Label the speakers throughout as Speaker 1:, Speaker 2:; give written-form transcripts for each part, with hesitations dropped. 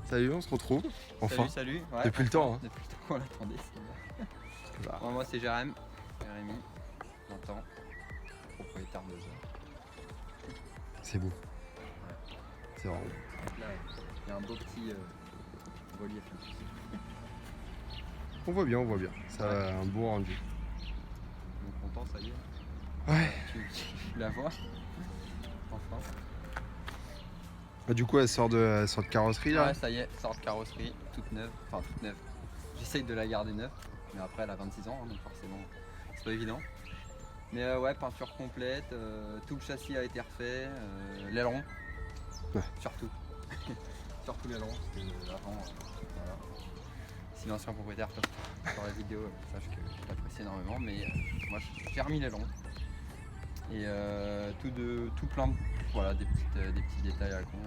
Speaker 1: Salut, on se retrouve. Enfin.
Speaker 2: Salut. Ouais,
Speaker 1: Depuis le temps. Hein.
Speaker 2: Depuis le temps qu'on l'attendait, c'est bien.
Speaker 1: Voilà.
Speaker 2: Bon, moi c'est Jérémy, 20 ans, propriétaire de Zor.
Speaker 1: C'est beau.
Speaker 2: Ouais.
Speaker 1: C'est vraiment beau.
Speaker 2: Donc là, il y a un beau petit relief.
Speaker 1: On voit bien. Ça a un beau rendu.
Speaker 2: Donc content, ça y est.
Speaker 1: Ouais.
Speaker 2: Tu la vois. Enfin.
Speaker 1: Bah, du coup, elle sort de carrosserie là.
Speaker 2: Ouais, ça y est, sort de carrosserie, toute neuve. Enfin, toute neuve. J'essaye de la garder neuve, mais après elle a 26 ans, hein, donc forcément, c'est pas évident. Mais ouais, peinture complète, tout le châssis a été refait, l'aileron,
Speaker 1: Ouais.
Speaker 2: surtout. Surtout l'aileron, parce que avant, voilà. Si l'ancien propriétaire passe sur la vidéo, sache que je l'apprécie énormément, mais moi j'ai remis l'aileron. Et tout plein de, voilà, des petits détails à la con.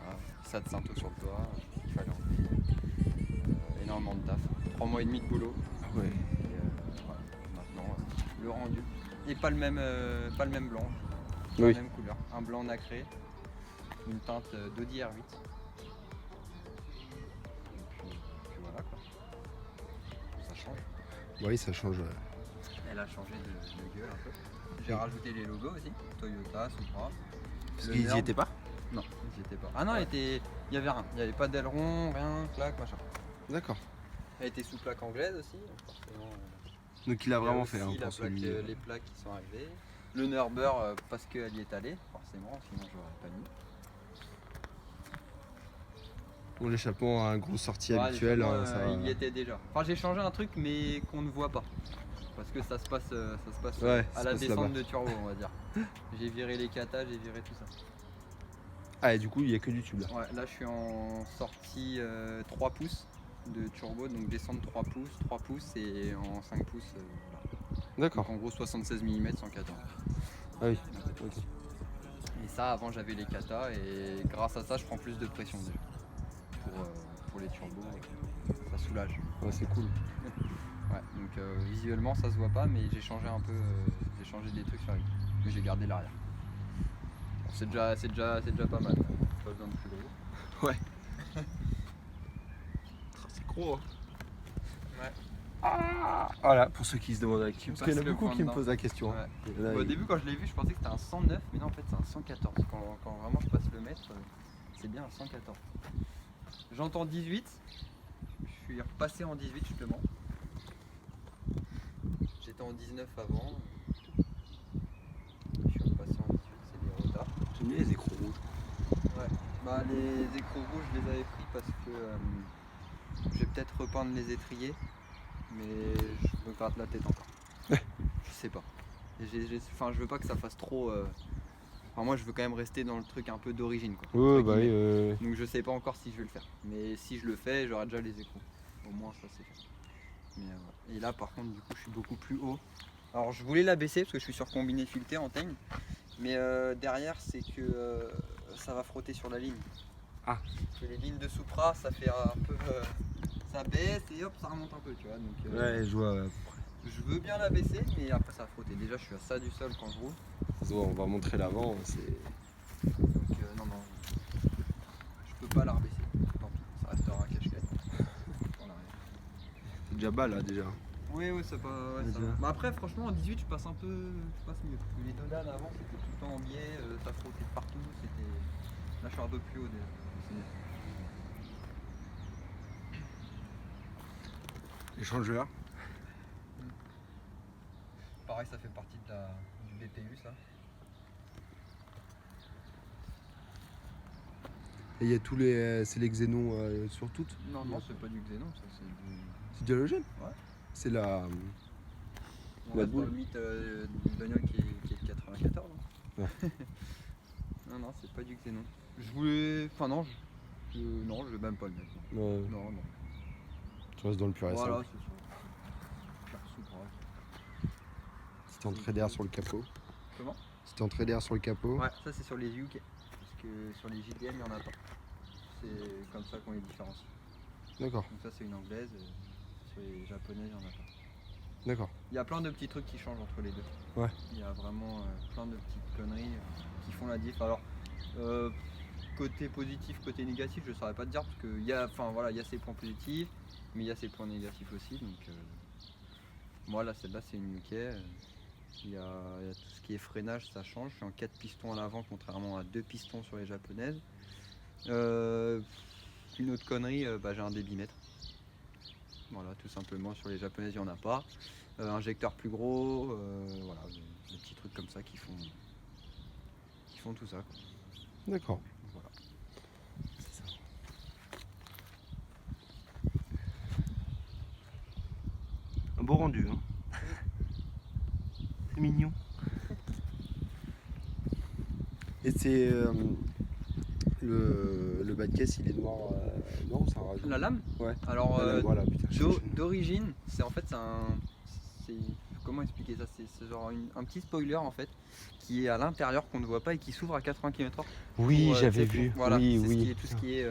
Speaker 2: Voilà. Ça de Sainto sur le toit, il fallait enlever. Énormément de taf. 3 mois et demi de boulot.
Speaker 1: Ouais.
Speaker 2: Et voilà. Maintenant, le rendu. Et pas le même blanc, pas
Speaker 1: Oui.
Speaker 2: la même couleur. Un blanc nacré, une teinte d'Audi R8. Et puis voilà quoi. Ça change.
Speaker 1: Oui, ça change.
Speaker 2: Elle a changé de gueule un peu. J'ai rajouté les logos aussi, Toyota, Supra.
Speaker 1: Parce
Speaker 2: Le
Speaker 1: qu'ils y
Speaker 2: Nerd.
Speaker 1: étaient pas.
Speaker 2: Non, ils y étaient pas. Ah non, il y avait rien. Il n'y avait pas d'aileron, rien, plaque, machin.
Speaker 1: D'accord.
Speaker 2: Elle était sous plaque anglaise aussi, donc forcément.
Speaker 1: Donc il a vraiment
Speaker 2: aussi
Speaker 1: fait
Speaker 2: la
Speaker 1: pour
Speaker 2: plaque,
Speaker 1: celui.
Speaker 2: les plaques qui sont arrivées. Le Nerber parce qu'elle y est allée, forcément, sinon j'aurais pas mis.
Speaker 1: Bon, l'échappement à un gros sortie
Speaker 2: Ouais,
Speaker 1: habituel.
Speaker 2: l'échappement,
Speaker 1: Hein, ça...
Speaker 2: il y était déjà. Enfin, j'ai changé un truc, mais qu'on ne voit pas. Parce que ça se passe
Speaker 1: Ouais,
Speaker 2: à
Speaker 1: ça
Speaker 2: la
Speaker 1: se passe
Speaker 2: descente
Speaker 1: là-bas.
Speaker 2: de turbo, on va dire. J'ai viré les katas, j'ai viré tout ça.
Speaker 1: Ah, et du coup, il n'y a que du tube là.
Speaker 2: Ouais, là je suis en sortie 3 pouces de turbo, donc descente 3 pouces et en 5 pouces. Voilà.
Speaker 1: D'accord.
Speaker 2: Donc en gros 76 mm 114.
Speaker 1: Ah oui. Ok.
Speaker 2: Et ça, avant j'avais les katas et grâce à ça, je prends plus de pression déjà. Pour les turbos, ça soulage.
Speaker 1: Ouais, c'est cool.
Speaker 2: Ouais, donc visuellement ça se voit pas, mais j'ai changé un peu, j'ai changé des trucs sur lui. Mais j'ai gardé l'arrière. Bon, c'est déjà pas mal. Pas besoin de plus gros.
Speaker 1: Ouais. C'est gros. Hein.
Speaker 2: Ouais.
Speaker 1: Ah, voilà, pour ceux qui se demandent. Parce qu'il y en a
Speaker 2: passes le
Speaker 1: beaucoup
Speaker 2: point
Speaker 1: qui me
Speaker 2: dedans.
Speaker 1: posent la question.
Speaker 2: Ouais.
Speaker 1: Et là,
Speaker 2: Au début quand je l'ai vu, je pensais que c'était un 109, mais non en fait c'est un 114. Quand vraiment je passe le mètre, c'est bien un 114. J'entends 18, je suis repassé en 18 justement. J'étais en 19 avant. Je suis repassé en 18, c'est des retards.
Speaker 1: j'aime bien les écrous rouges.
Speaker 2: Ouais. Bah les écrous rouges je les avais pris parce que je vais peut-être repeindre les étriers, mais je me gratte la tête encore. Je sais pas. Enfin, je veux pas que ça fasse trop. Enfin, moi je veux quand même rester dans le truc un peu d'origine quoi.
Speaker 1: Ouais,
Speaker 2: Entre
Speaker 1: bah
Speaker 2: guillemets.
Speaker 1: oui.
Speaker 2: Donc je sais pas encore si je vais le faire. Mais si je le fais, j'aurai déjà les écrous. Au moins ça c'est fait. Mais, ouais. Et là par contre du coup je suis beaucoup plus haut. Alors je voulais la baisser parce que je suis sur combiné fileté en teigne. Mais derrière c'est que ça va frotter sur la ligne.
Speaker 1: Ah.
Speaker 2: Et les lignes de Supra ça fait un peu. Ça baisse et hop ça remonte un peu tu vois. Donc,
Speaker 1: Ouais, je vois.
Speaker 2: je veux bien la baisser mais après ça va frotter. Déjà je suis à ça du sol quand je roule.
Speaker 1: Ça se voit, on va montrer l'avant. C'est
Speaker 2: Donc non, je peux pas la rebaisser. Tant pis, ça restera un cache-cache.
Speaker 1: déjà bas là déjà.
Speaker 2: Oui, c'est pas. Ouais, ça va. Bah après, franchement, en 18, je passe mieux. Les Dodan avant, c'était tout le temps en biais, ça frottait de partout. C'était. Là, je suis un peu plus haut déjà. C'est mieux.
Speaker 1: Échangeur.
Speaker 2: Pareil, ça fait partie du BPU, ça.
Speaker 1: Et il y a tous les. C'est les xénons sur toutes.
Speaker 2: Non, c'est pas du xénon, ça, c'est du.
Speaker 1: C'est du halogène.
Speaker 2: Ouais.
Speaker 1: C'est la.
Speaker 2: On reste dans le mythe d'une bagnole qui est de 94. Hein.
Speaker 1: Ouais.
Speaker 2: Non, c'est pas du xénon. Je voulais. Enfin, non, non, je vais même pas le mettre.
Speaker 1: Ouais.
Speaker 2: Non.
Speaker 1: Tu restes dans le pur et
Speaker 2: Voilà,
Speaker 1: simple.
Speaker 2: c'est ça. Pure soupe, ouais.
Speaker 1: Petite entrée d'air sur le capot.
Speaker 2: Comment?
Speaker 1: Petite entrée d'air sur le capot.
Speaker 2: Ouais, ça c'est sur les UK. Parce que sur les JDM, il n'y en a pas. C'est comme ça qu'on les différencie.
Speaker 1: D'accord.
Speaker 2: Donc ça c'est une anglaise, sur les japonaises, il n'y en a pas.
Speaker 1: D'accord.
Speaker 2: Il y a plein de petits trucs qui changent entre les deux.
Speaker 1: Ouais.
Speaker 2: Il y a vraiment plein de petites conneries qui font la diff. Alors, côté positif, côté négatif, je saurais pas te dire parce qu'il y a, enfin voilà, il y a ses points positifs, mais il y a ses points négatifs aussi. Donc moi là, celle-là c'est une UK. Il y a tout ce qui est freinage, ça change. Je suis en 4 pistons à l'avant contrairement à 2 pistons sur les japonaises. Une autre connerie, j'ai un débitmètre. Voilà, tout simplement sur les japonaises il n'y en a pas. Injecteur plus gros, voilà, des petits trucs comme ça qui font tout ça, quoi.
Speaker 3: D'accord.
Speaker 2: Voilà.
Speaker 3: C'est ça. Un beau rendu, hein. C'est mignon. Et c'est le bas de caisse, il est noir, noir ou ça rajoute?
Speaker 2: La lame.
Speaker 3: Ouais.
Speaker 2: Alors
Speaker 3: La lame, voilà, putain,
Speaker 2: d'origine, c'est en fait comment expliquer ça? C'est genre un petit spoiler en fait qui est à l'intérieur qu'on ne voit pas et qui s'ouvre à 80 km/h.
Speaker 3: Oui,
Speaker 2: Pour,
Speaker 3: j'avais
Speaker 2: tu sais,
Speaker 3: vu.
Speaker 2: Voilà,
Speaker 3: Oui,
Speaker 2: c'est
Speaker 3: oui.
Speaker 2: tout ce qui est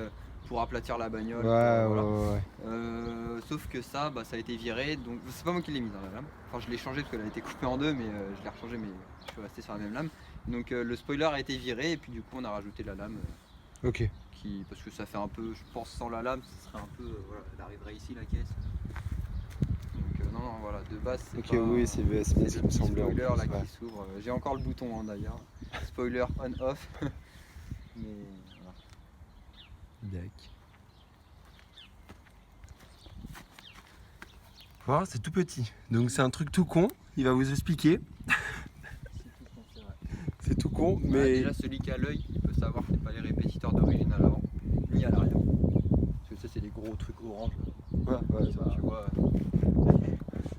Speaker 2: pour aplatir la bagnole.
Speaker 3: Ouais,
Speaker 2: voilà.
Speaker 3: ouais.
Speaker 2: Sauf que ça a été viré, donc c'est pas moi qui l'ai mis dans la lame. Enfin, je l'ai changé parce qu'elle a été coupée en deux, mais je l'ai rechangé, mais je suis resté sur la même lame. Donc le spoiler a été viré et puis du coup on a rajouté la lame.
Speaker 3: Ok.
Speaker 2: Parce que ça fait un peu, je pense sans la lame, ce serait un peu, voilà, elle arriverait ici la caisse. Donc non, voilà, de base c'est
Speaker 3: Ok,
Speaker 2: pas,
Speaker 3: oui, c'est bien ce
Speaker 2: le
Speaker 3: qui me
Speaker 2: petit
Speaker 3: semblait. en
Speaker 2: spoiler
Speaker 3: plus,
Speaker 2: là
Speaker 3: ouais.
Speaker 2: qui s'ouvre. J'ai encore le bouton hein, d'ailleurs, spoiler on-off. Mais voilà.
Speaker 3: Dac. Voilà, c'est tout petit. Donc c'est un truc tout con. Il va vous expliquer.
Speaker 2: C'est tout con, c'est vrai.
Speaker 3: C'est tout con,
Speaker 2: Ouais,
Speaker 3: mais
Speaker 2: déjà celui qui a l'œil, il peut savoir que c'est pas les répétiteurs d'origine à l'avant, ni à l'arrière. Parce que ça c'est les gros trucs orange. Là.
Speaker 3: ouais,
Speaker 2: Ça, tu vois.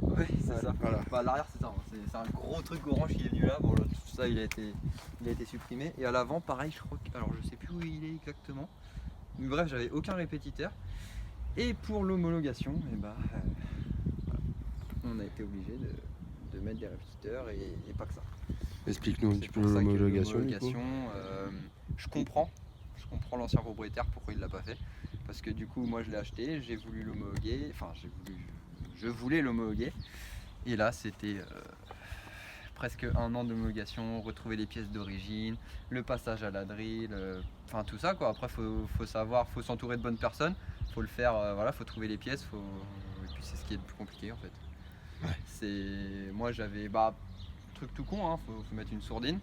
Speaker 2: Ouais, c'est ça.
Speaker 3: voilà.
Speaker 2: Bah, à l'arrière c'est ça, hein. C'est un gros truc orange qui est venu là, bon là, tout ça il a été supprimé. Et à l'avant pareil je crois que. Alors je sais plus où il est exactement. Mais bref j'avais aucun répétiteur. Et pour l'homologation, voilà, on a été obligé de mettre des répétiteurs et pas que ça.
Speaker 3: Explique-nous un
Speaker 2: C'est
Speaker 3: petit peu
Speaker 2: pour ça que
Speaker 3: l'homologation. du coup.
Speaker 2: l'homologation, je comprends l'ancien propriétaire pourquoi il l'a pas fait. Parce que du coup moi je l'ai acheté, j'ai voulu l'homologuer, enfin je voulais l'homologuer. Et là c'était presque 1 an d'homologation, retrouver les pièces d'origine, le passage à la drill, enfin tout ça quoi. Après faut savoir, faut s'entourer de bonnes personnes, faut le faire, voilà, faut trouver les pièces, et puis c'est ce qui est le plus compliqué en fait.
Speaker 3: Ouais.
Speaker 2: Moi j'avais truc tout con, hein, faut mettre une sourdine.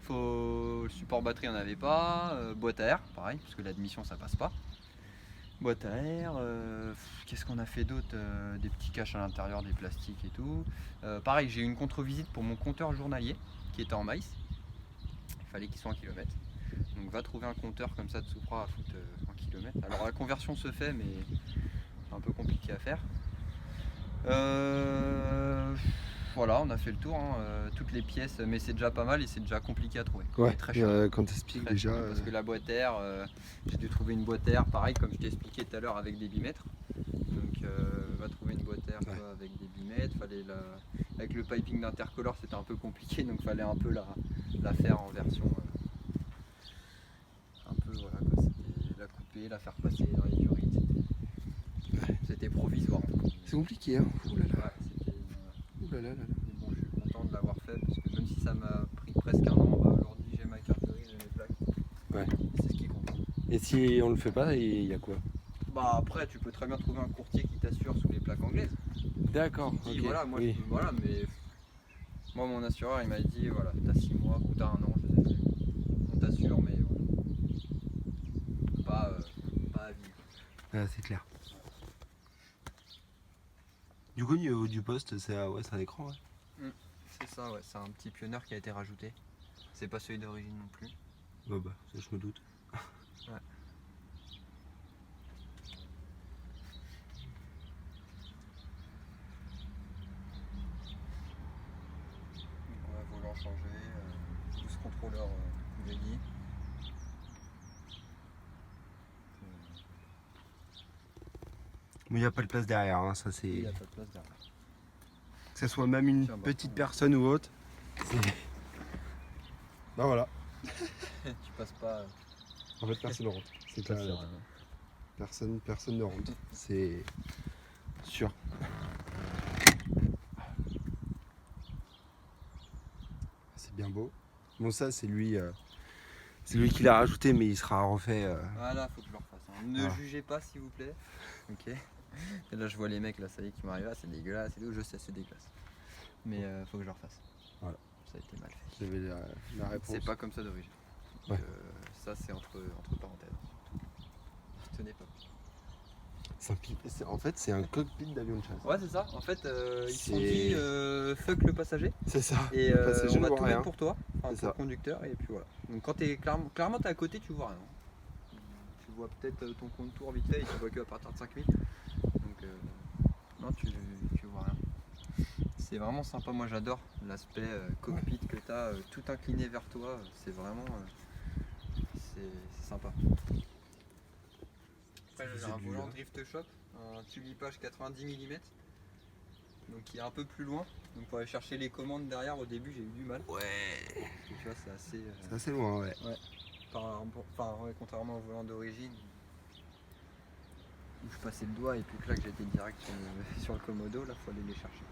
Speaker 2: Le support batterie on n'avait pas, boîte à air, pareil, parce que l'admission ça passe pas. Boîte à air, qu'est-ce qu'on a fait d'autre? Des petits caches à l'intérieur, des plastiques et tout. Pareil, j'ai eu une contre-visite pour mon compteur journalier qui était en maïs. Il fallait qu'il soit en kilomètres. Donc va trouver un compteur comme ça de Supra à foutre en kilomètres. Alors la conversion se fait mais c'est un peu compliqué à faire. Voilà, on a fait le tour, hein, toutes les pièces, mais c'est déjà pas mal et c'est déjà compliqué à trouver.
Speaker 3: Ouais,
Speaker 2: Et très cher.
Speaker 3: quand t'expliques
Speaker 2: Très
Speaker 3: déjà.
Speaker 2: cher, parce que la boîte air, j'ai dû trouver une boîte air, pareil comme je t'ai expliqué tout à l'heure avec des bimètres. Donc va trouver une boîte air
Speaker 3: Ouais.
Speaker 2: toi, avec des bimètres, avec le piping d'intercolore c'était un peu compliqué donc fallait un peu la faire en version un peu voilà quoi, c'était la couper, la faire passer dans les durites, c'était provisoire.
Speaker 3: C'est compliqué, hein. Ouh là là.
Speaker 2: Ouais, c'était,
Speaker 3: Ouh là là là là.
Speaker 2: mais bon, je suis content de l'avoir fait parce que même si ça m'a pris presque 1 an, aujourd'hui j'ai ma carte grise, j'ai mes plaques.
Speaker 3: Ouais.
Speaker 2: C'est ce qui compte.
Speaker 3: Et si on le fait pas, il y a quoi?
Speaker 2: Après tu peux très bien trouver un courtier qui t'assure sous les plaques anglaises.
Speaker 3: D'accord.
Speaker 2: Qui dit,
Speaker 3: Ok.
Speaker 2: voilà, moi,
Speaker 3: oui.
Speaker 2: voilà, mais moi mon assureur il m'a dit voilà, t'as 6 mois ou t'as 1 an, je sais plus. On t'assure mais voilà. Pas à vie.
Speaker 3: Ah, c'est clair. Du coup, au niveau du poste, c'est un écran, ouais.
Speaker 2: C'est ça, ouais, c'est un petit pionnier qui a été rajouté. C'est pas celui d'origine non plus.
Speaker 3: Bah, ça je me doute.
Speaker 2: Ouais. Donc ouais, volant changé, 12 contrôleurs vieillis.
Speaker 3: Mais il n'y a pas de place derrière, hein, ça c'est.
Speaker 2: Il n'y a pas de place derrière.
Speaker 3: Que ce soit même une
Speaker 2: Tiens, bah,
Speaker 3: petite
Speaker 2: prends.
Speaker 3: personne ou autre. Bah voilà.
Speaker 2: Tu passes pas.
Speaker 3: En fait, personne ne rentre. C'est
Speaker 2: Ça
Speaker 3: clair.
Speaker 2: sert à rien.
Speaker 3: Personne ne rentre. C'est sûr. C'est bien beau. Bon, ça, c'est lui. C'est lui qui l'a rajouté, mais il sera refait.
Speaker 2: Voilà, faut que je le refasse. Hein. Ne
Speaker 3: Voilà.
Speaker 2: jugez pas s'il vous plaît. Ok. Et là je vois les mecs là, ça y est, qui m'arrivent là, c'est dégueulasse et tout, je sais, c'est dégueulasse. Mais faut que je le refasse.
Speaker 3: Voilà.
Speaker 2: Ça a été mal fait.
Speaker 3: Vous avez la réponse.
Speaker 2: C'est pas comme ça d'origine.
Speaker 3: Ouais.
Speaker 2: Ça c'est entre parenthèses. Tenez pas.
Speaker 3: En fait, c'est un cockpit d'avion de chasse.
Speaker 2: Ouais c'est ça, en fait ils se sont
Speaker 3: C'est-
Speaker 2: dit fuck le passager
Speaker 3: C'est ça.
Speaker 2: et
Speaker 3: Le passager
Speaker 2: on va
Speaker 3: ne voit
Speaker 2: tout
Speaker 3: rien.
Speaker 2: mettre pour toi, enfin
Speaker 3: C'est
Speaker 2: pour
Speaker 3: ça.
Speaker 2: le conducteur et puis voilà. Donc quand t'es clairement t'es à côté tu vois rien. Tu vois peut-être ton contour vite fait et tu vois que à partir de 5000. Donc non tu vois rien. C'est vraiment sympa, moi j'adore l'aspect cockpit que t'as tout incliné vers toi, c'est vraiment c'est sympa. Après j'ai un volant Drift Shop, un tulipage 90 mm. Donc qui est un peu plus loin. Donc pour aller chercher les commandes derrière au début j'ai eu du mal.
Speaker 3: Ouais.
Speaker 2: Parce que tu vois c'est assez.
Speaker 3: C'est assez loin, ouais.
Speaker 2: Ouais, contrairement au volant d'origine. Où je passais le doigt et puis que là que j'étais direct sur le Komodo, là faut aller les chercher.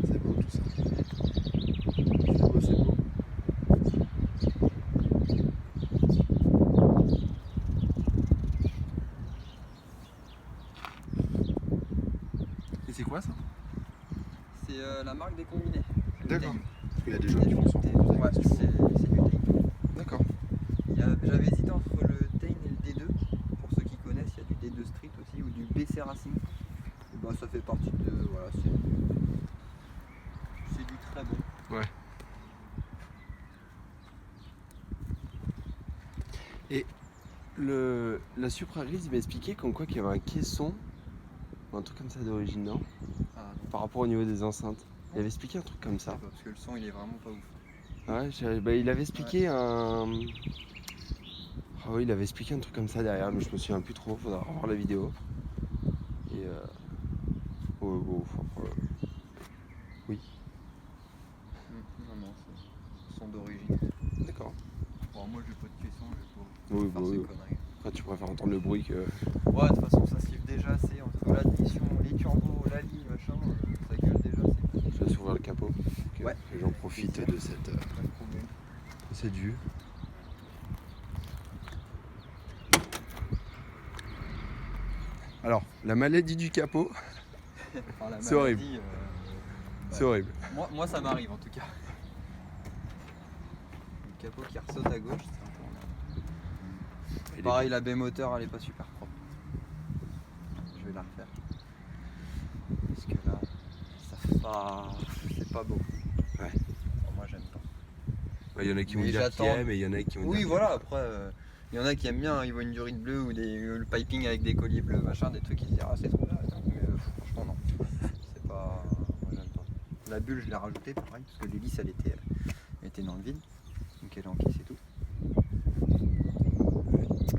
Speaker 3: C'est beau tout ça. C'est beau, c'est beau. Et c'est quoi ça?
Speaker 2: C'est la marque des combinés. Le
Speaker 3: D'accord.
Speaker 2: Tame.
Speaker 3: Parce qu'il y a des gens qui font ça.
Speaker 2: Ouais, c'est du Tame.
Speaker 3: D'accord.
Speaker 2: J'avais hésité entre le Tame et le D2. Pour ceux qui connaissent, il y a du D2 Street aussi ou du BC Racing. Et bah, ça fait partie de. Voilà, c'est du très bon.
Speaker 3: Ouais. Et la Supra Grise, il m'a expliqué comme quoi qu'il y avait un caisson, ou un truc comme ça d'origine, non?
Speaker 2: Ah, non,
Speaker 3: Par rapport au niveau des enceintes. Il avait expliqué un truc comme
Speaker 2: je sais
Speaker 3: ça.
Speaker 2: pas, parce que le son il est vraiment pas ouf.
Speaker 3: Ouais, il avait expliqué un. Ah oui, il avait expliqué un truc comme ça derrière, mais je me souviens plus trop, faudra revoir la vidéo. Et bon, oui.
Speaker 2: Non, c'est son d'origine.
Speaker 3: D'accord.
Speaker 2: Bon, moi j'ai pas de caisson, je vais
Speaker 3: Oui,
Speaker 2: pas faire
Speaker 3: bah
Speaker 2: ces
Speaker 3: oui.
Speaker 2: conneries.
Speaker 3: Après, tu préfères entendre le bruit que.
Speaker 2: Ouais, de toute façon, ça siffle déjà assez entre l'admission, les turbos, la ligne, machin, ça gueule déjà assez.
Speaker 3: Je laisse ouvrir le capot. Ok.
Speaker 2: Ouais.
Speaker 3: Et j'en profite de cette
Speaker 2: Pas de problème.
Speaker 3: vue. Alors, la maladie du capot,
Speaker 2: Enfin, la
Speaker 3: C'est horrible.
Speaker 2: maladie,
Speaker 3: c'est horrible.
Speaker 2: Moi ça m'arrive en tout cas. Le capot qui ressaute à gauche, c'est un peu emmerdant.
Speaker 3: Et
Speaker 2: Pareil, la baie moteur elle est pas super propre. Je vais la refaire. Parce que là, ça fait pas. C'est pas beau.
Speaker 3: Ouais.
Speaker 2: Enfin, moi j'aime pas.
Speaker 3: Il y en a qui vont
Speaker 2: Mais
Speaker 3: dire qu'ils
Speaker 2: j'attends.
Speaker 3: aiment et il y en a qui vont
Speaker 2: Oui
Speaker 3: dire.
Speaker 2: voilà, après il y en a qui aiment bien, ils voient une durite bleue ou le piping avec des colliers bleus, machin, des trucs, ils se disent ah c'est trop bien, mais franchement non. C'est pas. Moi j'aime pas. La bulle je l'ai rajoutée pareil, parce que l'hélice elle était dans le vide. Donc elle a encaissé tout.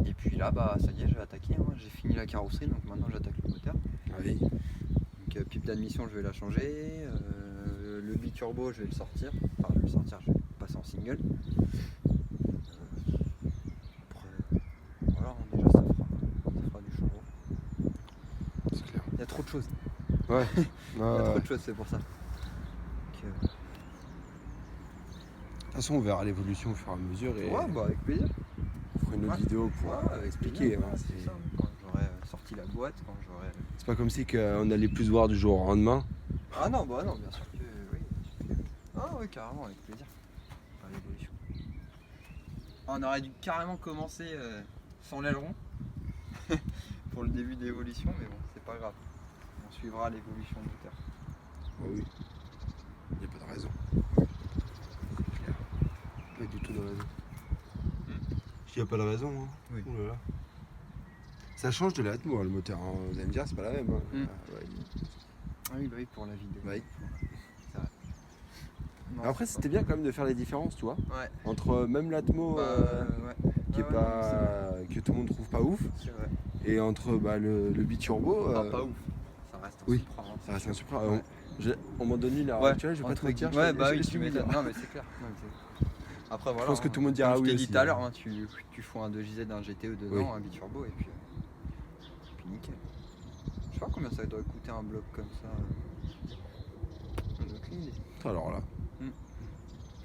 Speaker 2: Et puis là bah ça y est je vais attaquer, hein. J'ai fini la carrosserie donc maintenant j'attaque le moteur.
Speaker 3: Oui.
Speaker 2: Donc pipe d'admission je vais la changer, le biturbo je vais le sortir, enfin je vais le sortir, je vais le passer en single. Après voilà hein, déjà ça fera du chevaux.
Speaker 3: C'est clair.
Speaker 2: Il y a trop de choses,
Speaker 3: Ouais.
Speaker 2: il y a trop de choses c'est pour ça. Donc,
Speaker 3: De toute façon, on verra l'évolution au fur et à mesure et
Speaker 2: ouais bah avec plaisir.
Speaker 3: on fera une autre
Speaker 2: Ouais.
Speaker 3: vidéo pour
Speaker 2: avec
Speaker 3: expliquer.
Speaker 2: plaisir,
Speaker 3: Hein,
Speaker 2: c'est ça, quand j'aurai sorti la boîte, quand j'aurai.
Speaker 3: c'est pas comme si on allait plus se voir du jour au lendemain.
Speaker 2: Ah non bah non bien sûr que oui. Ah oui carrément avec plaisir. Par l'évolution. Ah, on aurait dû carrément commencer sans l'aileron pour le début d'évolution mais bon c'est pas grave. On suivra l'évolution du moteur.
Speaker 3: Bah oui. Il n'y a pas de raison. Pas du tout de raison. Il n'y a pas de raison. Hein.
Speaker 2: Oui.
Speaker 3: Oh là là. Ça change de l'atmo, hein, le moteur. Hein. Vous allez me dire, c'est pas la même. Hein.
Speaker 2: Mm.
Speaker 3: Ah, ouais.
Speaker 2: Ah oui bah oui pour la vidéo.
Speaker 3: Bah oui.
Speaker 2: C'est vrai. Non,
Speaker 3: Après,
Speaker 2: c'est
Speaker 3: c'était bien quand même de faire les différences, tu vois.
Speaker 2: pas- Ouais.
Speaker 3: Entre même l'atmo
Speaker 2: Bah, ouais.
Speaker 3: qui est
Speaker 2: Ah ouais,
Speaker 3: pas que tout le monde trouve pas ouf,
Speaker 2: c'est vrai.
Speaker 3: et entre le biturbo.
Speaker 2: Ah, pas ouf. Ça reste un
Speaker 3: oui.
Speaker 2: Supra, hein,
Speaker 3: Ça reste
Speaker 2: c'est
Speaker 3: un
Speaker 2: sûr.
Speaker 3: Supra.
Speaker 2: Ouais.
Speaker 3: On m'en donne une à l'heure
Speaker 2: Ouais,
Speaker 3: actuelle, je vais pas te
Speaker 2: entre
Speaker 3: mentir.
Speaker 2: guillemets. Ouais, bah
Speaker 3: je
Speaker 2: oui,
Speaker 3: l'ai
Speaker 2: tu
Speaker 3: suivi,
Speaker 2: m'étonnes.
Speaker 3: là.
Speaker 2: Non, mais c'est clair. Non, mais c'est- Après, voilà.
Speaker 3: pense que tout le monde dira
Speaker 2: comme
Speaker 3: oui
Speaker 2: je t'ai dit
Speaker 3: aussi,
Speaker 2: tout à l'heure,
Speaker 3: hein.
Speaker 2: hein, tu fous un 2JZ d'un GTE dedans,
Speaker 3: Oui.
Speaker 2: un biturbo, et puis nickel. Je sais pas combien ça doit coûter un bloc comme ça. On a aucune idée.
Speaker 3: Alors là.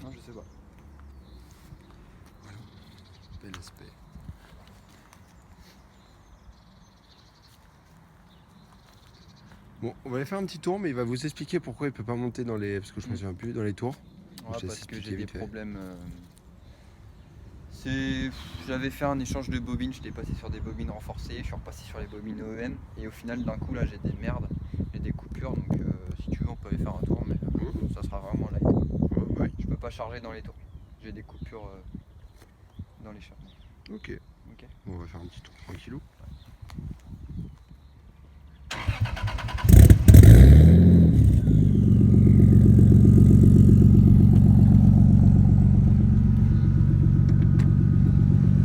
Speaker 2: Non, je sais pas.
Speaker 1: PLSP. Bon, on va aller faire un petit tour, mais il va vous expliquer pourquoi il peut pas monter dans les... Parce que je me souviens plus, dans les tours.
Speaker 2: Ouais,
Speaker 1: Je te laisse
Speaker 2: parce que
Speaker 1: expliquer
Speaker 2: j'ai des
Speaker 1: vite fait.
Speaker 2: problèmes. J'avais fait un échange de bobines, j'étais passé sur des bobines renforcées, je suis repassé sur les bobines OEM et au final d'un coup là j'ai des merdes, j'ai des coupures donc si tu veux on peut aller faire un tour mais ça sera vraiment light.
Speaker 1: Ouais.
Speaker 2: Je peux pas charger dans les tours, j'ai des coupures dans les chargements.
Speaker 1: Ok.
Speaker 2: Ok.
Speaker 1: Bon, on va faire un petit tour tranquillou.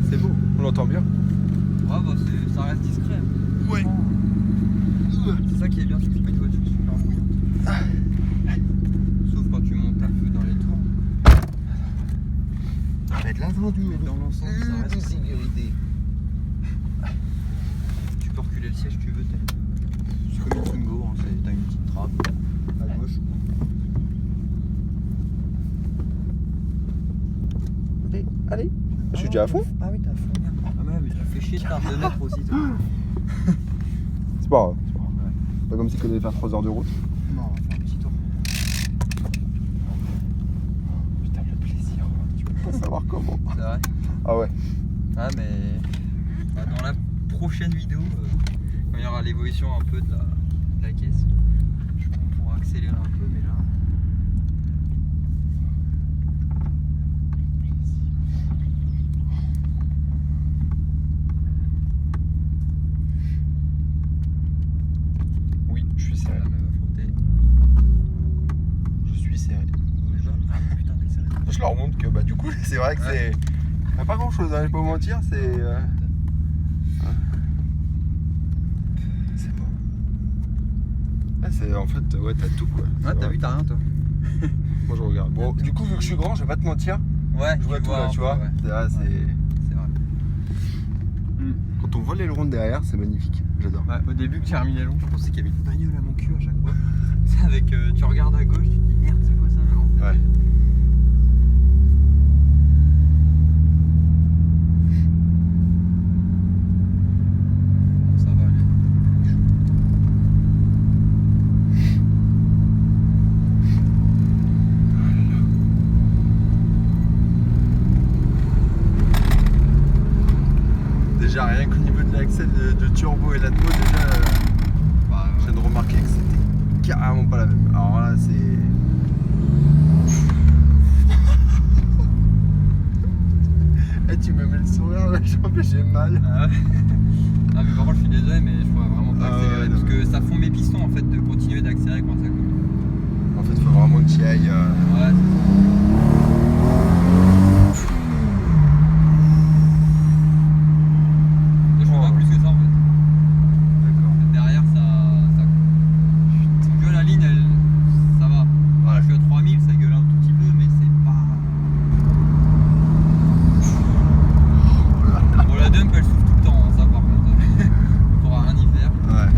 Speaker 1: C'est beau, on l'entend bien.
Speaker 2: Ouais bah ça reste discret.
Speaker 1: Ouais.
Speaker 2: C'est ça qui est bien, c'est que c'est pas une voiture super bruyante. Sauf quand tu montes un peu dans les tours.
Speaker 1: Arrête là, attendu.
Speaker 2: Mais dans l'ensemble ça reste.
Speaker 1: sécurité.
Speaker 2: Tu peux reculer le siège, tu veux. C'est comme une Twingo, hein, t'as une petite trappe à gauche.
Speaker 1: Allez. Je suis déjà à fond.
Speaker 2: Ah oui, t'es à fond, merde. Ah ouais, mais tu fais chier de faire 2 mètres aussi, toi.
Speaker 1: C'est pas grave. C'est pas comme si tu devais faire 3 heures de route.
Speaker 2: Non, on va faire un petit tour.
Speaker 1: Putain, le plaisir. Tu peux pas savoir comment.
Speaker 2: C'est vrai.
Speaker 1: Ah ouais.
Speaker 2: Ah, mais dans la prochaine vidéo, quand il y aura l'évolution un peu de la caisse, je pense qu'on pourra accélérer un peu, mais là.
Speaker 1: Oui, je suis serré.
Speaker 2: La même à frotter.
Speaker 1: Je suis serré.
Speaker 2: Ah putain, t'es sérieux.
Speaker 1: Je leur montre que bah du coup c'est vrai que
Speaker 2: Ouais.
Speaker 1: c'est. Y a pas grand chose, hein, je vais pas vous mentir, c'est. C'est beau. Ah, c'est en fait, ouais, t'as tout quoi.
Speaker 2: Ouais,
Speaker 1: C'est
Speaker 2: t'as
Speaker 1: vrai.
Speaker 2: vu, t'as rien toi.
Speaker 1: Moi je regarde. Bon, du coup, vu que je suis grand, je vais pas te mentir,
Speaker 2: Ouais,
Speaker 1: je vois tout là,
Speaker 2: un
Speaker 1: tu
Speaker 2: peu,
Speaker 1: vois.
Speaker 2: ouais.
Speaker 1: C'est vrai,
Speaker 2: C'est vrai.
Speaker 1: Quand on voit l'aileron de derrière, c'est magnifique. J'adore.
Speaker 2: Bah, au début que j'ai remis les longs, je pensais qu'il y avait une bagnole à mon cul à chaque fois. C'est avec, tu regardes à gauche, tu te dis merde, c'est quoi ça maintenant?
Speaker 1: Ouais.
Speaker 2: Bon, ça va aller.
Speaker 1: Déjà, rien qu'au niveau de l'accès de turbo et l'atmo, déjà,
Speaker 2: Bah,
Speaker 1: je viens de remarquer que c'était carrément pas la même. Alors là, c'est. Eh, tu me mets le sourire là, j'ai mal.
Speaker 2: Ah ouais. Ah, mais par contre, je suis désolé, mais je pourrais vraiment pas
Speaker 1: Ah
Speaker 2: accélérer
Speaker 1: ouais,
Speaker 2: parce
Speaker 1: non,
Speaker 2: que ça fond mes pistons en fait de continuer d'accélérer quand ça coupe.
Speaker 1: En fait, faut vraiment que tu y ailles.
Speaker 2: Ouais, je peux pas plus que ça en fait.
Speaker 1: D'accord.
Speaker 2: Derrière, ça coupe. Tu vois, la ligne, ça va. Voilà, je suis à 3000, ça gueule un tout petit peu, mais c'est pas. Bon, la dump elle souffle tout le temps, hein, ça par contre. On pourra rien y faire.
Speaker 1: Ouais.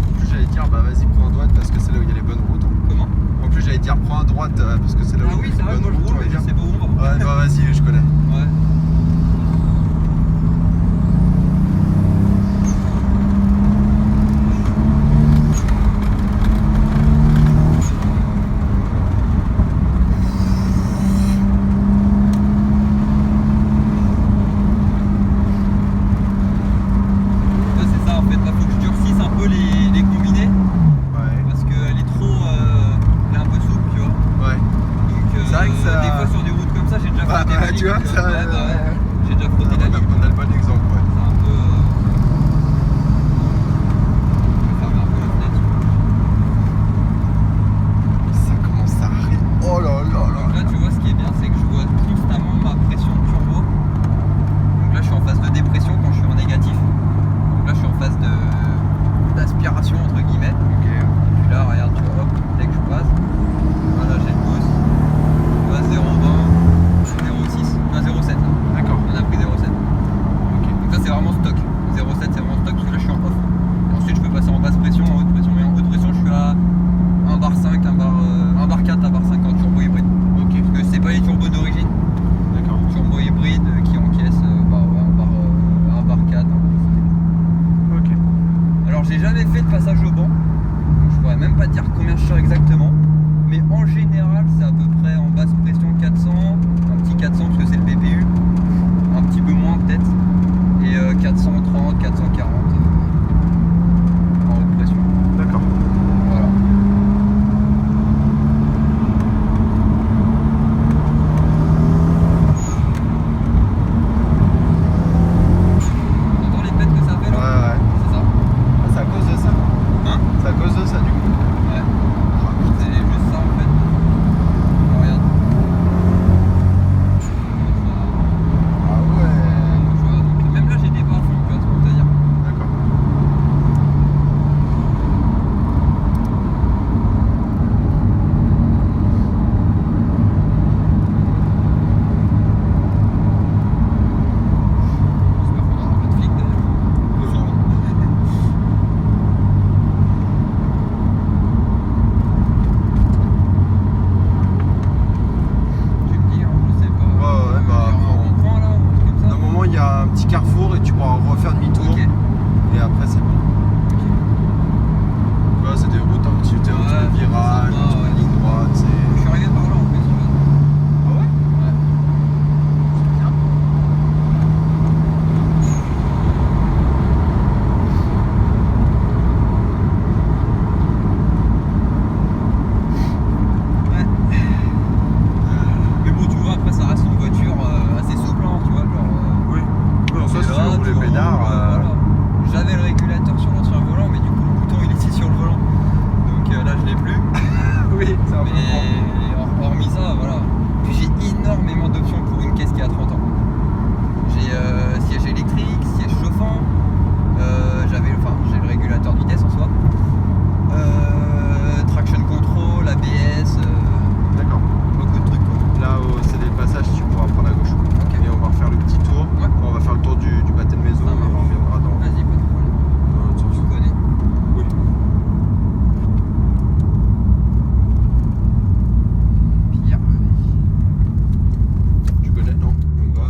Speaker 1: En plus, j'allais dire, bah vas-y, prends à droite parce que c'est là où il y a les bonnes routes.
Speaker 2: Comment?
Speaker 1: En plus, j'allais dire, prends à droite parce que c'est là où
Speaker 2: Ah
Speaker 1: il y a
Speaker 2: oui, c'est
Speaker 1: les
Speaker 2: vrai,
Speaker 1: bonnes
Speaker 2: moi je
Speaker 1: routes.
Speaker 2: roule,
Speaker 1: on va
Speaker 2: mais je
Speaker 1: dire.
Speaker 2: sais pas où on va.
Speaker 1: Ouais, bah vas-y, je connais.
Speaker 2: Ouais. Ouais, c'est ça en fait, là faut que je durcisse un peu les combinés
Speaker 1: Ouais.
Speaker 2: parce qu'elle est trop. Elle est un peu souple, tu vois.
Speaker 1: Ouais.
Speaker 2: Donc,
Speaker 1: C'est vrai que ça-
Speaker 2: des fois sur des routes comme ça, j'ai déjà
Speaker 1: Bah,
Speaker 2: frotté la
Speaker 1: tu
Speaker 2: ligne.
Speaker 1: vois, ça,
Speaker 2: ouais, bah ouais, j'ai déjà frotté la
Speaker 1: On a,
Speaker 2: ligne.
Speaker 1: on a le bon exemple, ouais.
Speaker 2: C'est un peu. Je vais fermer un peu la fenêtre.
Speaker 1: Ça commence à arriver. Oh là là là.
Speaker 2: Donc là, tu vois, ce qui est bien, c'est que je vois constamment ma pression de turbo. Donc là, je suis en phase de dépression quand je suis en négatif. Donc là, je suis en phase d'aspiration, entre guillemets.
Speaker 1: Ok.
Speaker 2: Et puis là, regarde, tu vois, hop, dès que je passe, voilà, j'ai le boost. Tu vois, 0,20, 0,6, tu vois, 0,7 là.
Speaker 1: D'accord.
Speaker 2: On a pris 0,7.
Speaker 1: Ok.
Speaker 2: Donc
Speaker 1: pour refaire demi-tour.
Speaker 2: Ok.
Speaker 1: Et après, c'est bon. Ouais, c'est des routes un petit peu
Speaker 2: Ouais,
Speaker 1: virage,
Speaker 2: c'est
Speaker 1: un petit
Speaker 2: sympa,
Speaker 1: peu ligne droite.
Speaker 2: Je suis arrivé par là en plus.
Speaker 1: Ah ouais?
Speaker 2: Ouais.
Speaker 1: C'est bien.
Speaker 2: Ouais. Mais bon, tu vois, après ça reste une voiture assez souple, hein, tu vois, genre.
Speaker 1: Oui. Oui, en soi, si tu
Speaker 2: là,
Speaker 1: roules les
Speaker 2: roules,
Speaker 1: pédards.
Speaker 2: voilà. J'avais le régulateur sur l'ancien volant, mais du coup le bouton il est ici sur le volant. Donc là je l'ai plus.
Speaker 1: Oui, c'est un peu
Speaker 2: Mais hormis ça, voilà. Puis j'ai énormément d'options pour une caisse qui a 30 ans. J'ai siège électrique, siège chauffant, j'ai le régulateur de vitesse en soi. Traction control, ABS,
Speaker 1: D'accord.
Speaker 2: beaucoup de trucs quoi.
Speaker 1: Là, c'est des passages, tu pourras prendre à gauche.
Speaker 2: Ok.
Speaker 1: Et on va refaire le petit tour.
Speaker 2: Ouais.
Speaker 1: On va faire le tour du pâté de maison
Speaker 2: Ça
Speaker 1: et
Speaker 2: marche.
Speaker 1: on reviendra dans
Speaker 2: Vas-y, pas de problème.
Speaker 1: l'autre sens.
Speaker 2: Tu connais.
Speaker 1: Oui.
Speaker 2: Pierre Levé.
Speaker 1: Tu connais, non? Ou pas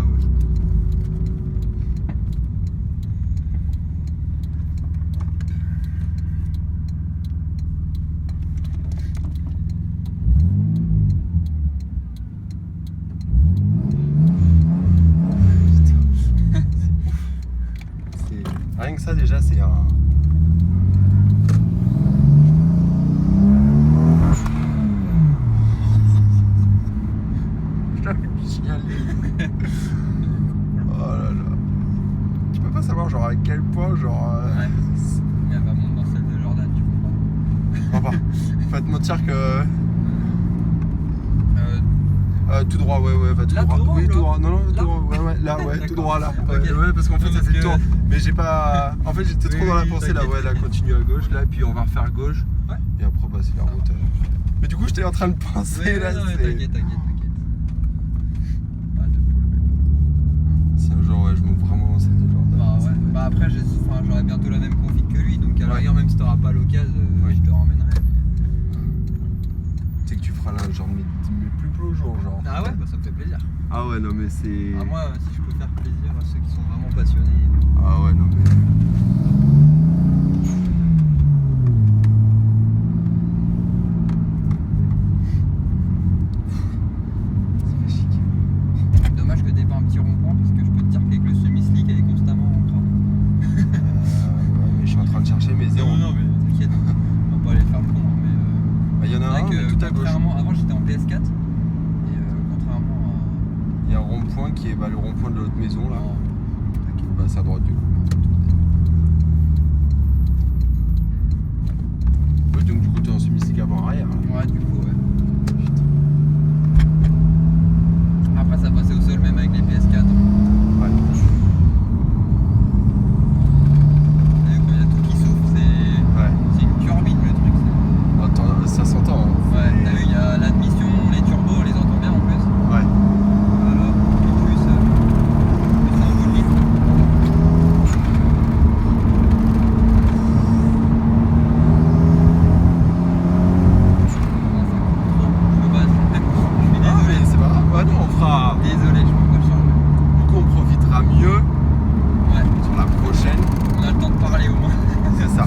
Speaker 1: Rien que ça déjà c'est un... J'ai envie de chialer. Oh là là. Tu peux pas savoir genre à quel point genre...
Speaker 2: Ouais. Elle va monter dans celle de Jordan, tu comprends.
Speaker 1: Papa, faut te mentir que... tout droit, ouais, va tout
Speaker 2: Là,
Speaker 1: droit.
Speaker 2: tout droit,
Speaker 1: Oui,
Speaker 2: là
Speaker 1: tout droit. Non, tout
Speaker 2: Là
Speaker 1: droit, ouais, là, ouais, tout
Speaker 2: D'accord.
Speaker 1: droit là.
Speaker 2: Ok.
Speaker 1: Ouais, parce qu'en fait
Speaker 2: Non,
Speaker 1: ça
Speaker 2: parce
Speaker 1: fait le
Speaker 2: que-
Speaker 1: tour. Mais j'ai pas... En fait j'étais trop
Speaker 2: Oui,
Speaker 1: dans la
Speaker 2: oui,
Speaker 1: pensée là,
Speaker 2: t'inquiète,
Speaker 1: ouais, là,
Speaker 2: t'inquiète.
Speaker 1: continue à gauche, là, puis on va refaire gauche.
Speaker 2: Ouais.
Speaker 1: Et après, bah, c'est la route. Mais du coup, j'étais en train de penser
Speaker 2: Ouais,
Speaker 1: là,
Speaker 2: non, mais
Speaker 1: c'est...
Speaker 2: t'inquiète. Pas de problème.
Speaker 1: Si un jour, ouais, je monte vraiment dans cette genre
Speaker 2: Bah ouais. Bah après, j'aurai bientôt la même config que lui, donc à la rigueur, même si t'auras pas l'occasion,
Speaker 1: Oui.
Speaker 2: je te ramènerai.
Speaker 1: Tu sais que tu feras là, genre, mes plus beaux jours, genre.
Speaker 2: Ah ouais, bah ça me fait plaisir.
Speaker 1: Ah ouais, non, mais c'est...
Speaker 2: Ah, moi, si je peux faire plaisir à ceux qui sont vraiment passionnés.
Speaker 1: Ah ouais, non, mais... C'est pas chic.
Speaker 2: Dommage que t'aies pas un petit rond-point, parce que je peux te dire qu'avec le semi-slick, elle est constamment en train.
Speaker 1: Ouais, mais je suis en train de chercher mes zéros.
Speaker 2: Non, mais t'inquiète, on va pas aller faire le con, hein, mais.
Speaker 1: Bah, il y en a
Speaker 2: C'est
Speaker 1: un,
Speaker 2: vrai
Speaker 1: mais
Speaker 2: que
Speaker 1: tout à gauche.
Speaker 2: contrairement, avant j'étais en PS4, et contrairement
Speaker 1: Il y a un rond-point qui est le rond-point de l'autre maison, là.
Speaker 2: à.
Speaker 1: Bah, c'est à droite, du coup. Oui, donc du coup, t'es en semi-stick avant-arrière, là.
Speaker 2: Ouais, du coup, ouais. Après, ça passait au sol même avec les PS4.
Speaker 1: Ouais.
Speaker 2: Et quand il y a tout qui souffle, c'est une turbine le truc.
Speaker 1: Attends, ça s'entend, hein.
Speaker 2: Ouais, t'as vu, il y a l'admission, les turbos, on les entend bien en plus.
Speaker 1: Ouais.
Speaker 2: Voilà, en plus, c'est un beau litre.
Speaker 1: Ah, mais c'est pas grave. Ouais, non, on fera...
Speaker 2: Désolé, je peux pas changer.
Speaker 1: Du coup, on profitera mieux
Speaker 2: Ouais,
Speaker 1: sur la prochaine.
Speaker 2: on a le temps de parler au moins.
Speaker 1: C'est ça.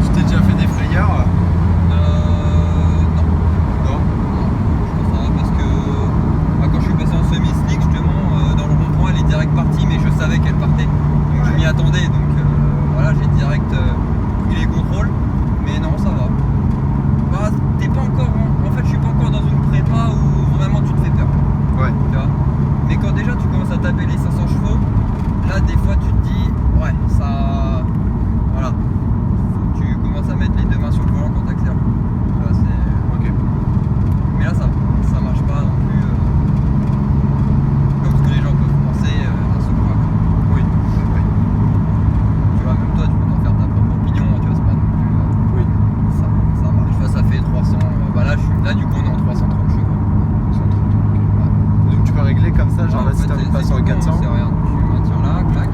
Speaker 1: Tu t'es déjà fait des frayeurs?
Speaker 2: Non.
Speaker 1: Non.
Speaker 2: Ça va parce que quand je suis passé en semi-slick, justement, dans le rond-point, elle est direct partie, mais je savais qu'elle partait. Donc je m'y attendais, donc voilà, j'ai direct pris les contrôles. Mais non, ça va. Bah, t'es pas encore. En fait, je suis pas encore dans une prépa où vraiment tu te fais peur.
Speaker 1: Ouais.
Speaker 2: Tu vois. Mais quand déjà tu commences à taper les 500 chevaux, là, des fois, tu te dis, ouais, ça. Voilà. Faut que tu commences à mettre les deux mains sur le volant quand t'accélères. Tu vois, c'est.
Speaker 1: Ok.
Speaker 2: Mais là, ça marche pas non plus comme ce que les gens peuvent penser d'un seul coup.
Speaker 1: Oui. Ouais.
Speaker 2: Tu vois, même toi, tu peux t'en faire ta propre opinion, tu vois, c'est pas non plus.
Speaker 1: Oui.
Speaker 2: Ça marche. Enfin, ça fait 300. Bah là, du coup, on est en 330 chevaux.
Speaker 1: Donc tu peux régler comme ça, genre
Speaker 2: Ouais,
Speaker 1: là
Speaker 2: en
Speaker 1: si
Speaker 2: fait,
Speaker 1: t'as envie de
Speaker 2: c'est
Speaker 1: passer en
Speaker 2: tout con,
Speaker 1: 400.
Speaker 2: c'est rien. Tu maintiens là, clac.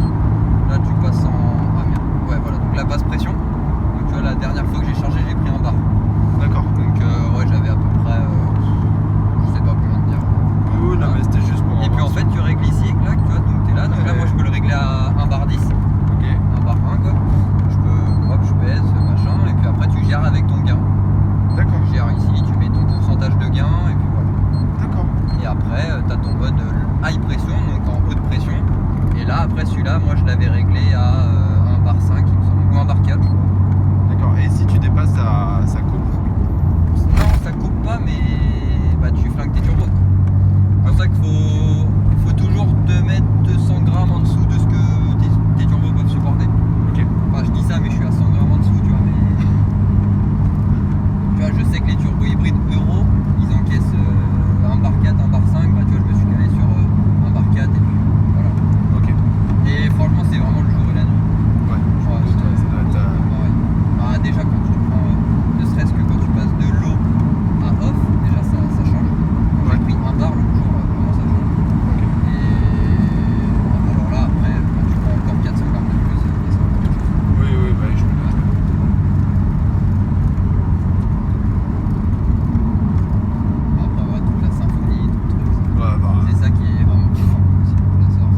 Speaker 2: Là, tu passes en. Ah merde. Ouais, voilà. Donc la basse pression. Donc tu vois, la dernière fois que j'ai chargé, j'ai pris un bar.
Speaker 1: D'accord.
Speaker 2: Donc ouais, j'avais à peu près
Speaker 1: là, ça coupe.
Speaker 2: Non, ça coupe pas, mais bah, tu flingues tes turbos. C'est pour ça qu'il faut toujours te mettre 200 grammes en dessous de ce que tes turbos peuvent supporter.
Speaker 1: Ok.
Speaker 2: Enfin, je dis ça, mais je suis à 100 grammes en dessous, tu vois. Mais... tu vois, je sais que les turbos hybrides Euro, ils encaissent un bar 4, un bar 5. Bah, tu vois, je me suis calé sur un bar 4 et puis voilà.
Speaker 1: Ok.
Speaker 2: Et franchement, c'est vraiment le jour et la nuit.
Speaker 1: Ouais.
Speaker 2: Ouais,
Speaker 1: Ça doit être,
Speaker 2: pareil. Bah, déjà, quand tu prends, ne serait-ce que quand tu passes de l'eau à off, déjà ça change. Quand
Speaker 1: Ouais.
Speaker 2: j'ai pris un bar l'autre jour, vraiment ça change.
Speaker 1: ok.
Speaker 2: Et alors là, après, quand tu prends encore 400 grammes de plus, c'est encore autre chose.
Speaker 1: Oui, bah, je me doute.
Speaker 2: Après, ouais, toute la symphonie, tout le truc.
Speaker 1: Ouais, bah.
Speaker 2: C'est ça qui est vraiment kiffant. Aussi, quand ça sort,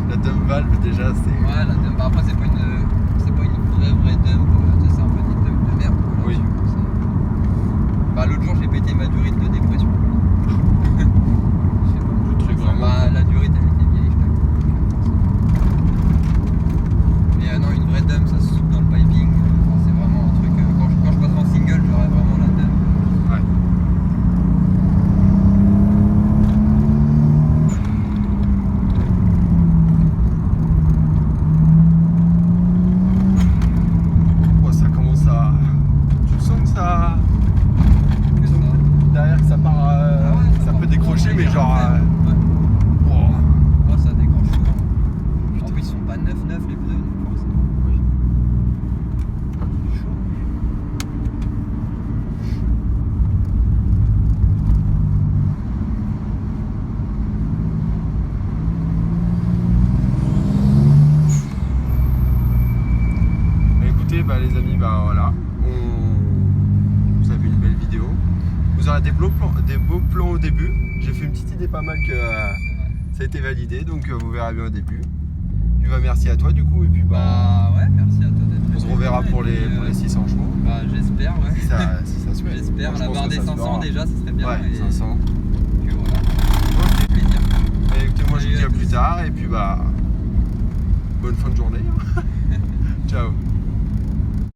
Speaker 1: La dumb valve, déjà, c'est.
Speaker 2: ouais, la dump. Bah, après, c'est pas une vraie dump. Tu sais, c'est un peu une dump de merde. Quoi,
Speaker 1: Oui.
Speaker 2: là-dessus, c'est- Bah, l'autre jour, j'ai pété ma durite de dépression. Je sais pas.
Speaker 1: Le truc vraiment.
Speaker 2: Bah, la durite, elle était vieille, je t'avoue. Mais non, une vraie dump, ça se soupe dans le piping. Enfin, c'est vraiment un truc. Quand je passerai en single, j'aurai vraiment la dump.
Speaker 1: Ouais. Oh, ça commence à. Tu sens que ça.
Speaker 2: Que ça.
Speaker 1: Derrière que ça part.
Speaker 2: Ah ouais,
Speaker 1: ça
Speaker 2: part
Speaker 1: peut décrocher, mais
Speaker 2: légèrement
Speaker 1: genre.
Speaker 2: faible. Ouais.
Speaker 1: Wow.
Speaker 2: Ouais, ça décroche souvent. En plus, ils sont pas 9-9 les pneus, donc forcément.
Speaker 1: Oui. Écoutez, bah, les amis, bah voilà. Vous avez une belle vidéo. Vous aurez des beaux plans au début. J'ai fait une petite idée pas mal que ça a été validé, donc vous verrez bien au début. Puis bah, merci à toi du coup, et puis bah,
Speaker 2: Bah ouais, merci à toi d'être
Speaker 1: on se
Speaker 2: venu,
Speaker 1: reverra
Speaker 2: et
Speaker 1: pour
Speaker 2: puis,
Speaker 1: les 600 chevaux.
Speaker 2: Bah j'espère, ouais.
Speaker 1: Si ça se fait.
Speaker 2: J'espère,
Speaker 1: Moi, je
Speaker 2: la
Speaker 1: pense
Speaker 2: barre
Speaker 1: que
Speaker 2: des
Speaker 1: ça se
Speaker 2: 500
Speaker 1: fera.
Speaker 2: déjà, ça serait bien.
Speaker 1: Ouais,
Speaker 2: et
Speaker 1: 500.
Speaker 2: puis voilà,
Speaker 1: Ok.
Speaker 2: plaisir.
Speaker 1: Bah, écoutez, moi je vous
Speaker 2: Salut
Speaker 1: dis
Speaker 2: à
Speaker 1: à plus
Speaker 2: tous.
Speaker 1: tard, et puis bah, bonne fin de journée. Ciao.